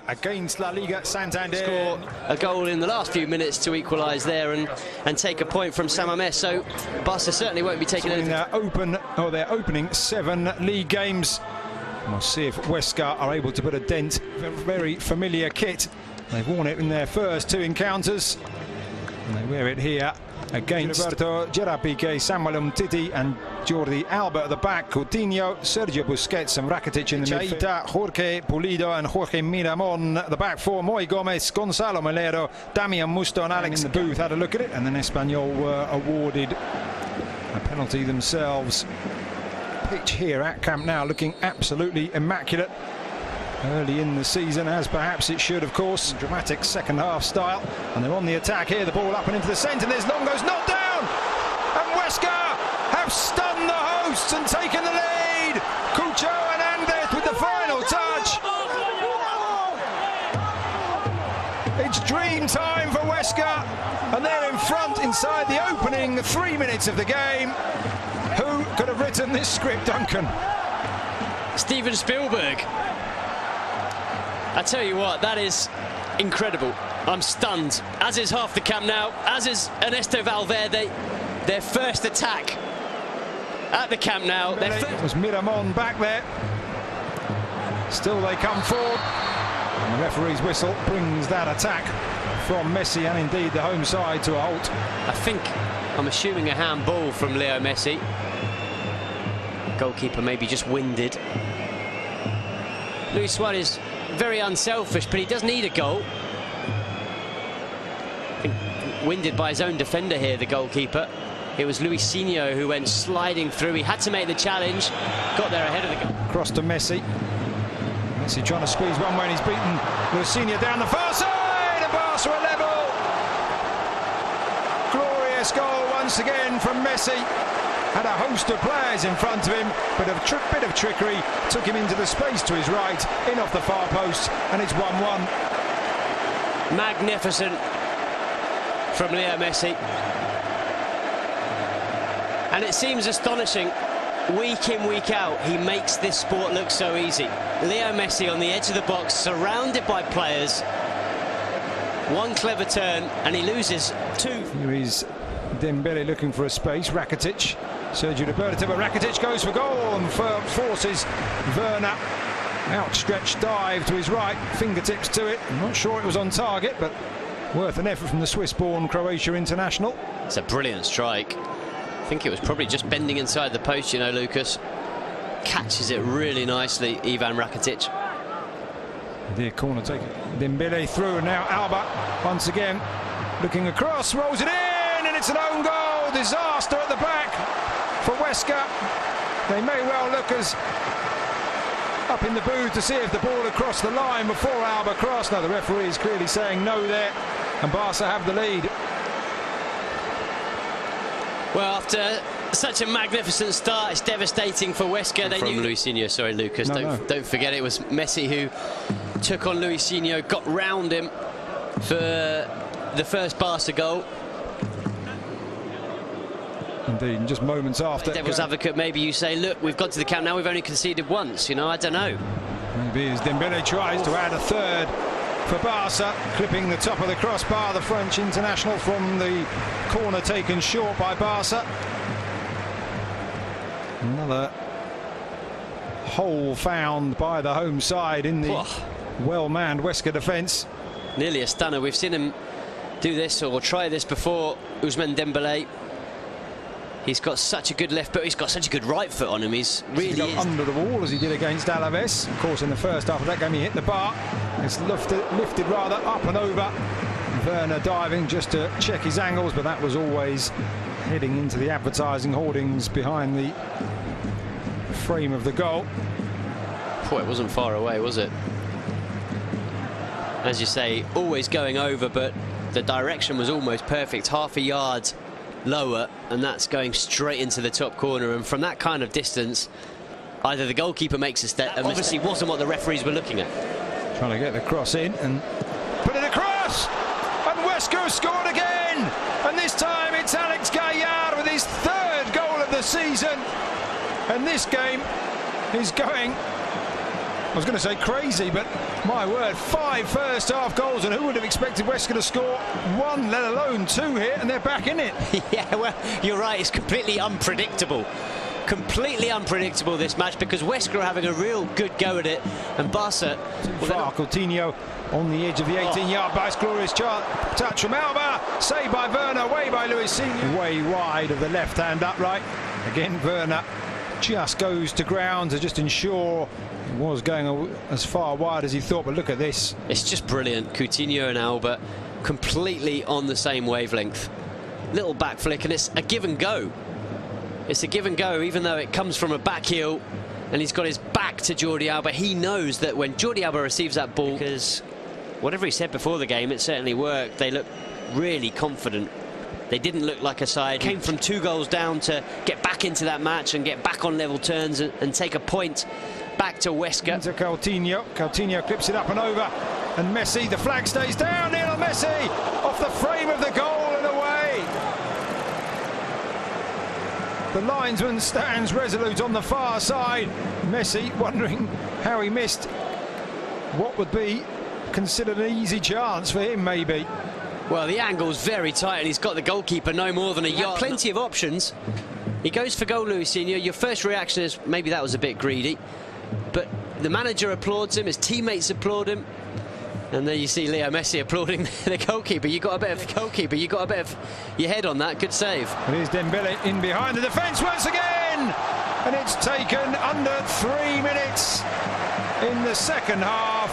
Against La Liga Santander. Score a goal in the last few minutes to equalise there and take a point from Samamés. So Barca certainly won't be taking anything. Their opening 7 league games. We'll see if Huesca are able to put a dent. Very familiar kit. They've worn it in their first 2 encounters. And they wear it here against Roberto Gerapique, Samuel Umtiti and Jordi Alba at the back, Coutinho, Sergio Busquets and Rakitic in the midfield, Jorge Pulido and Jorge Miramon at the back 4, Moy Gomez, Gonzalo Melero, Damian Musto and Alex in the booth had a look at it, and then Espanyol were awarded a penalty themselves. Pitch here at Camp Nou looking absolutely immaculate. Early in the season, as perhaps it should, of course. Dramatic second half style, and they're on the attack here. The ball up and into the centre. There's Longo's not down, and Huesca have stunned the hosts and taken the lead. Cucho and Andez with the final touch. It's dream time for Huesca, and they're in front inside the opening 3 minutes of the game. Who could have written this script, Duncan? Steven Spielberg. I tell you what, that is incredible. I'm stunned, as is half the Camp Nou, as is Ernesto Valverde. Their first attack at the Camp Nou. It was Miramon back there. Still they come forward. And the referee's whistle brings that attack from Messi and indeed the home side to a halt. I'm assuming a handball from Leo Messi. Goalkeeper maybe just winded. Luis Suarez, very unselfish, but he does need a goal. I think winded by his own defender here, the goalkeeper. It was Luisinho who went sliding through. He had to make the challenge, got there ahead of the goal. Cross to Messi. Messi trying to squeeze one way and he's beaten Luisinho down the far side, and Barca are level. Glorious goal once again from Messi. Had a host of players in front of him, but a bit of trickery took him into the space to his right, in off the far post, and it's 1-1. Magnificent from Leo Messi. And it seems astonishing, week in, week out, he makes this sport look so easy. Leo Messi on the edge of the box, surrounded by players. One clever turn, and he loses 2. Here is Dembele looking for a space, Rakitic. Sergio Roberto, but Rakitic goes for goal and forces Werner. Outstretched dive to his right, fingertips to it. I'm not sure it was on target, but worth an effort from the Swiss-born Croatia international. It's a brilliant strike. I think it was probably just bending inside the post, you know, Lucas. Catches it really nicely, Ivan Rakitic. The corner taken. Dembele through, and now Alba once again looking across, rolls it in, and it's an own goal. Disaster at the back for Huesca. They may well look as up in the booth to see if the ball had crossed the line before Alba crossed. Now the referee is clearly saying no there, and Barca have the lead. Well, after such a magnificent start, it's devastating for Huesca. They knew Luisinho, sorry Lucas, don't forget it was Messi who took on Luisinho, got round him for the first Barca goal. Indeed, just moments after. Devil's advocate, maybe you say, look, we've got to the Camp Nou, we've only conceded once, you know, I don't know. Maybe as Dembele tries to add a third for Barca, clipping the top of the crossbar, the French international from the corner taken short by Barca. Another hole found by the home side in the well-manned Huesca defence. Nearly a stunner. We've seen him do this or try this before, Ousmane Dembele. He's got such a good left foot, he's got such a good right foot on him. He's really under the wall as he did against Alaves. Of course, in the first half of that game, he hit the bar. It's lifted rather up and over. Werner diving just to check his angles, but that was always heading into the advertising hoardings behind the frame of the goal. Boy, it wasn't far away, was it? As you say, always going over, but the direction was almost perfect, half a yard lower, and that's going straight into the top corner. And from that kind of distance, either the goalkeeper makes a step, and obviously wasn't what the referees were looking at. Trying to get the cross in and put it across, and Huesca scored again, and this time it's Alex Gaillard with his 3rd goal of the season, and this game is going I was going to say crazy, but my word, 5 first-half goals, and who would have expected Huesca to score 1, let alone 2 here, and they're back in it. Yeah, well, you're right, it's completely unpredictable. Completely unpredictable, this match, because Huesca are having a real good go at it, and Barca... Coutinho on the edge of the 18-yard box, glorious touch from Alba, saved by Werner, away by Luis Senior. Way wide of the left-hand upright. Again, Werner just goes to ground to just ensure he was going as far wide as he thought, but look at this. It's just brilliant. Coutinho and Alba completely on the same wavelength. Little back flick, and it's a give and go. It's a give and go, even though it comes from a back heel, and he's got his back to Jordi Alba. He knows that when Jordi Alba receives that ball, because whatever he said before the game, it certainly worked. They look really confident. They didn't look like a side. Came from 2 goals down to get back into that match and get back on level terms and take a point back to Huesca. Into Coutinho. Coutinho clips it up and over. And Messi, the flag stays down. Lionel Messi off the frame of the goal and away. The linesman stands resolute on the far side. Messi wondering how he missed what would be considered an easy chance for him, maybe. Well, the angle's very tight, and he's got the goalkeeper no more than a yard. Plenty of options. He goes for goal, Luis Senior. Your first reaction is maybe that was a bit greedy, but the manager applauds him, his teammates applaud him, and then you see Leo Messi applauding the goalkeeper. You got a bit of your head on that. Good save. And here's Dembele in behind the defence once again, and it's taken under 3 minutes in the second half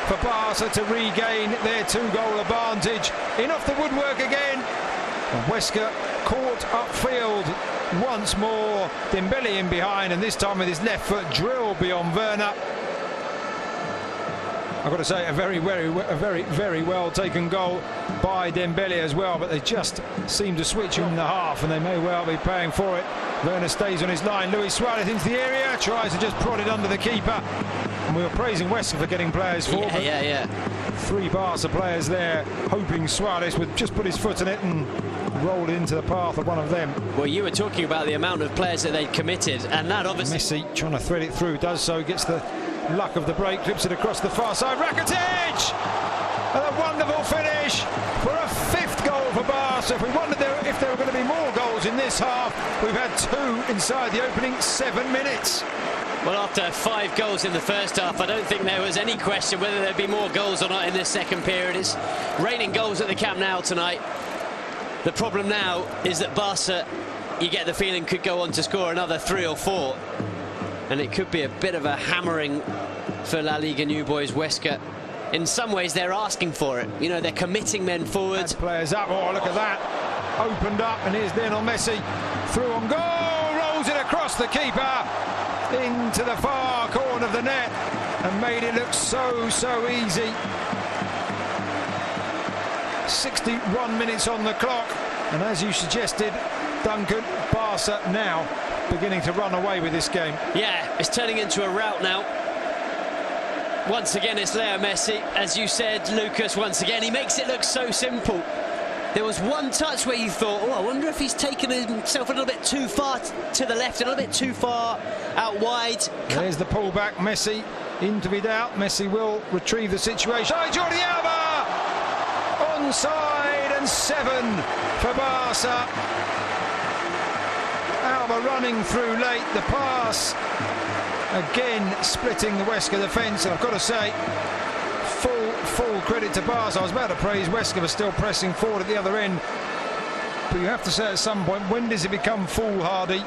for Barca to regain their 2-goal advantage. In off the woodwork again. And Huesca caught upfield once more. Dembele in behind, and this time with his left foot drilled beyond Werner. I've got to say, a very well taken goal by Dembele as well, but they just seem to switch in the half, and they may well be paying for it. Werner stays on his line. Luis Suarez into the area, tries to just prod it under the keeper. And we were praising Huesca for getting players forward. Yeah. 3 Barca players there, hoping Suarez would just put his foot in it and roll it into the path of one of them. Well, you were talking about the amount of players that they'd committed, and that obviously... Messi trying to thread it through, does so, gets the luck of the break, clips it across the far side. Rakitic! And a wonderful finish for a 5th goal for Barca. If we wondered if there were going to be more goals in this half, we've had 2 inside the opening 7 minutes. Well, after 5 goals in the first half, I don't think there was any question whether there'd be more goals or not in this second period. It's raining goals at the Camp Nou tonight. The problem now is that Barca, you get the feeling, could go on to score another 3 or 4. And it could be a bit of a hammering for La Liga new boys Huesca. In some ways, they're asking for it. You know, they're committing men forward. Players up. Oh, look at that. Opened up, and here's Lionel Messi. Through on goal. Rolls it across the keeper. Into the far corner of the net. And made it look so easy. 61 minutes on the clock. And as you suggested, Duncan, Barca now beginning to run away with this game. Yeah, it's turning into a rout now. Once again, it's Leo Messi. As you said, Lucas, once again, he makes it look so simple. There was one touch where you thought, oh, I wonder if he's taken himself a little bit too far to the left, a little bit too far out wide. There's the pullback, Messi into Vidal. Messi will retrieve the situation. Oh, Jordi Alba! Onside, and 7 for Barca. Alba running through late, the pass again splitting the Huesca defence, and I've got to say full credit to Barca. I was about to praise Huesca for still pressing forward at the other end, but you have to say at some point, when does it become foolhardy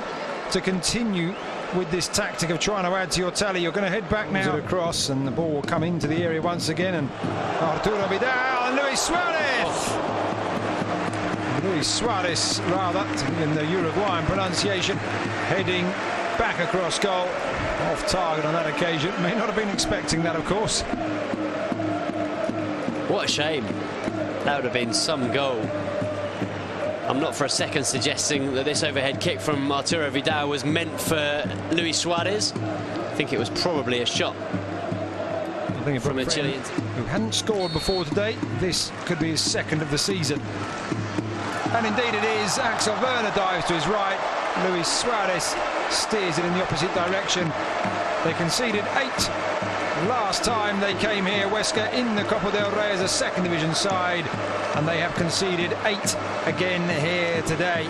to continue with this tactic of trying to add to your tally? You're going to head back now across, and the ball will come into the area once again, and Arturo Vidal and Luis Suarez. Luis Suarez, rather, in the Uruguayan pronunciation, heading back across goal, off target on that occasion. May not have been expecting that, of course. What a shame. That would have been some goal. I'm not for a second suggesting that this overhead kick from Arturo Vidal was meant for Luis Suarez. I think it was probably a shot from a Chilean who hadn't scored before today. This could be his 2nd of the season. And indeed it is. Axel Werner dives to his right. Luis Suarez steers it in the opposite direction. They conceded 8 Last time they came here, Huesca in the Copa del Rey as a second division side, and they have conceded 8 again here today.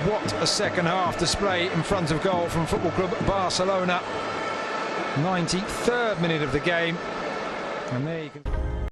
What a second half display in front of goal from Football Club Barcelona. 93rd minute of the game, and there you can